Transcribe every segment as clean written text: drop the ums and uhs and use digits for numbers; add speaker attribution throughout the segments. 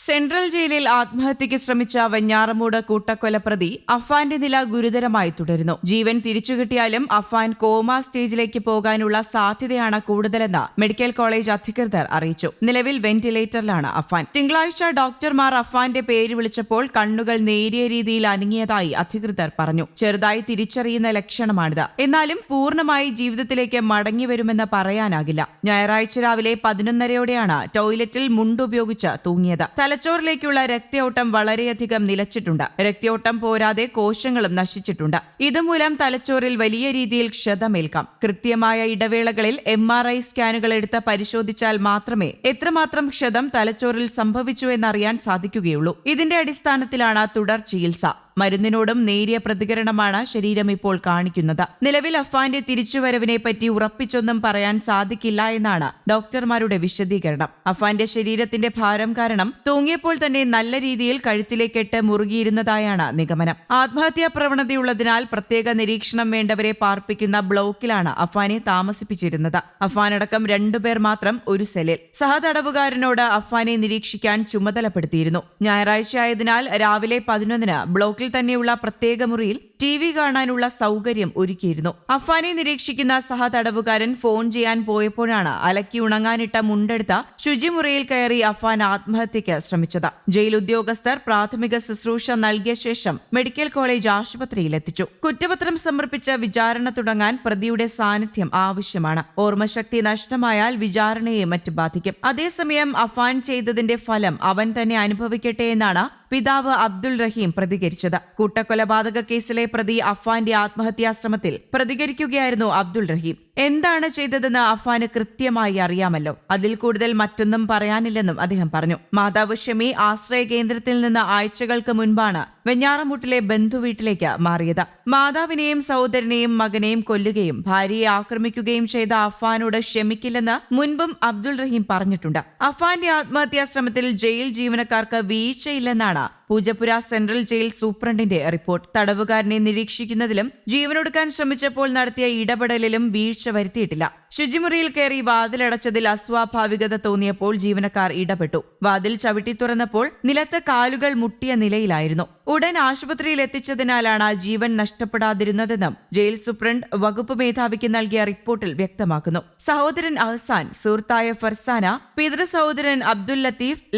Speaker 1: Central ജയിലിൽ ആത്മഹത്യയ്ക്ക് ശ്രമിച്ച വെഞ്ഞാറമൂട് കൂട്ടക്കൊലപ്രതി അഫാന്റെ നില ഗുരുതരമായി തുടരുന്നു. ജീവൻ തിരിച്ചുകിട്ടിയാലും അഫാൻ കോമ സ്റ്റേജിലേക്ക് പോകാനുള്ള സാധ്യതയാണ് കൂടുതലെന്ന് മെഡിക്കൽ കോളേജ് അധികൃതർ അറിയിച്ചു. നിലവിൽ വെന്റിലേറ്ററിലാണ് അഫാൻ. തിങ്കളാഴ്ച ഡോക്ടർമാർ അഫാന്റെ പേര് വിളിച്ചപ്പോൾ കണ്ണുകൾ നേരിയ രീതിയിൽ അനങ്ങിയതായി അധികൃതർ പറഞ്ഞു. ചെറുതായി തിരിച്ചറിയുന്ന ലക്ഷണമാണിത്. എന്നാലും പൂർണ്ണമായി ജീവിതത്തിലേക്ക് മടങ്ങിവരുമെന്ന് പറയാനാകില്ല. ഞായറാഴ്ച രാവിലെ 11:30യോടെയാണ് ടോയ്ലറ്റിൽ മുണ്ടുപയോഗിച്ച് തൂങ്ങിയത്. തലച്ചോറിലേക്കുള്ള രക്തയോട്ടം വളരെയധികം നിലച്ചിട്ടുണ്ട്. രക്തയോട്ടം പോരാതെ കോശങ്ങളും നശിച്ചിട്ടുണ്ട്. ഇതുമൂലം തലച്ചോറിൽ വലിയ രീതിയിൽ ക്ഷതമേൽക്കാം. കൃത്യമായ ഇടവേളകളിൽ MRI സ്കാനുകൾ എടുത്ത് പരിശോധിച്ചാൽ മാത്രമേ എത്രമാത്രം ക്ഷതം തലച്ചോറിൽ സംഭവിച്ചു എന്നറിയാൻ സാധിക്കുകയുള്ളൂ. ഇതിന്റെ അടിസ്ഥാനത്തിലാണ് തുടർ ചികിത്സ. മരുന്നിനോടും നേരിയ പ്രതികരണമാണ് ശരീരം ഇപ്പോൾ കാണിക്കുന്നത്. നിലവിൽ അഫാന്റെ തിരിച്ചുവരവിനെ പറ്റി ഉറപ്പിച്ചൊന്നും പറയാൻ സാധിക്കില്ല എന്നാണ് ഡോക്ടർമാരുടെ വിശദീകരണം. അഫാന്റെ ശരീരത്തിന്റെ ഭാരം കാരണം തൂങ്ങിയപ്പോൾ തന്നെ നല്ല രീതിയിൽ കഴുത്തിലെ കെട്ട് മുറുകിയിരുന്നതായാണ് നിഗമനം. ആത്മഹത്യാ പ്രവണതയുള്ളതിനാൽ പ്രത്യേക നിരീക്ഷണം വേണ്ടവരെ പാർപ്പിക്കുന്ന ബ്ലോക്കിലാണ് അഫാനെ താമസിപ്പിച്ചിരുന്നത്. അഫാനടക്കം 2 പേർ മാത്രം ഒരു സെല്ലിൽ. സഹതടവുകാരനോട് അഫാനെ നിരീക്ഷിക്കാൻ ചുമതലപ്പെടുത്തിയിരുന്നു. ഞായറാഴ്ച ആയതിനാൽ രാവിലെ 11-ന് ബ്ലോക്കിൽ തന്നെയുള്ള പ്രത്യേക മുറിയിൽ TV കാണാനുള്ള സൗകര്യം ഒരുക്കിയിരുന്നു. അഫാനെ നിരീക്ഷിക്കുന്ന സഹതടവുകാരൻ ഫോൺ ചെയ്യാൻ പോയപ്പോഴാണ് അലക്കി ഉണങ്ങാനിട്ട മുണ്ടെടുത്ത ശുചിമുറിയിൽ കയറി അഫാൻ ആത്മഹത്യയ്ക്ക് ശ്രമിച്ചത്. ജയിൽ ഉദ്യോഗസ്ഥർ പ്രാഥമിക ശുശ്രൂഷ നൽകിയ ശേഷം മെഡിക്കൽ കോളേജ് ആശുപത്രിയിലെത്തിച്ചു. കുറ്റപത്രം സമർപ്പിച്ച് വിചാരണ തുടങ്ങാൻ പ്രതിയുടെ സാന്നിധ്യം ആവശ്യമാണ്. ഓർമ്മശക്തി നഷ്ടമായാൽ വിചാരണയെ മറ്റ് ബാധിക്കും. അതേസമയം അഫാൻ ചെയ്തതിന്റെ ഫലം അവൻ തന്നെ അനുഭവിക്കട്ടെ എന്നാണ് പിതാവ് അബ്ദുൾ റഹീം പ്രതികരിച്ചത്. കൂട്ടക്കൊലപാതക കേസിലെ പ്രതി അഫാന്റെ ആത്മഹത്യാശ്രമത്തിൽ പ്രതികരിക്കുകയായിരുന്നു അബ്ദുൾ റഹീം. എന്താണ് ചെയ്തതെന്ന് അഫാന് കൃത്യമായി അറിയാമല്ലോ. അതിൽ കൂടുതൽ മറ്റൊന്നും പറയാനില്ലെന്നും അദ്ദേഹം പറഞ്ഞു. മാതാവ് ഷമി ആശ്രയ കേന്ദ്രത്തിൽ നിന്ന് ആഴ്ചകൾക്ക് മുൻപാണ് വെഞ്ഞാറമൂട്ടിലെ ബന്ധുവീട്ടിലേക്ക് മാറിയത്. മാതാവിനെയും സഹോദരനെയും മകനെയും കൊല്ലുകയും ഭാര്യയെ ആക്രമിക്കുകയും ചെയ്ത അഫാനോട് ക്ഷമിക്കില്ലെന്ന് മുൻപും അബ്ദുൾ റഹീം പറഞ്ഞിട്ടുണ്ട്. അഫാന്റെ ആത്മഹത്യാശ്രമത്തിൽ ജയിൽ ജീവനക്കാർക്ക് വീഴ്ചയില്ലെന്നാണ് പൂജപ്പുര സെൻട്രൽ ജയിൽ സൂപ്രണ്ടിന്റെ റിപ്പോർട്ട്. തടവുകാരനെ നിരീക്ഷിക്കുന്നതിലും ജീവനൊടുക്കാൻ ശ്രമിച്ചപ്പോൾ നടത്തിയ ഇടപെടലിലും വീഴ്ച വരുത്തിയിട്ടില്ല. ശുചിമുറിയിൽ കയറി വാതിലടച്ചതിൽ അസ്വാഭാവികത തോന്നിയപ്പോൾ ജീവനക്കാർ ഇടപെട്ടു. വാതിൽ ചവിട്ടി തുറന്നപ്പോൾ നിലത്ത് കാലുകൾ മുട്ടിയ നിലയിലായിരുന്നു. ഉടൻ ആശുപത്രിയിൽ എത്തിച്ചതിനാലാണ് ജീവൻ നഷ്ടപ്പെടാതിരുന്നതെന്നും ജയിൽ സൂപ്രണ്ട് വകുപ്പ് മേധാവിക്ക് നൽകിയ റിപ്പോർട്ടിൽ വ്യക്തമാക്കുന്നു. സഹോദരൻ അഹ്സാൻ, സുഹൃത്തായ ഫർസാന, പിതൃസഹോദരൻ അബ്ദുൽ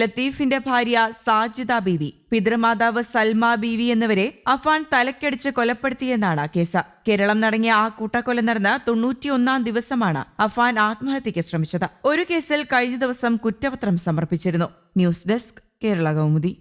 Speaker 1: ലത്തീഫിന്റെ ഭാര്യ സാജിദ ബീവി, പിതൃമാതാവ് സൽമ ബീവി എന്നിവരെ അഫാൻ തലക്കടിച്ച് കൊലപ്പെടുത്തിയെന്നാണ് കേസ്. കേരളം നടങ്ങിയ ആ കൂട്ടക്കൊല നടന്ന് 91-ാം ദിവസമാണ് അഫാൻ ആത്മഹത്യയ്ക്ക് ശ്രമിച്ചത്. ഒരു കേസിൽ കഴിഞ്ഞ ദിവസം കുറ്റപത്രം സമർപ്പിച്ചിരുന്നു. News desk, Kerala Kaumudi.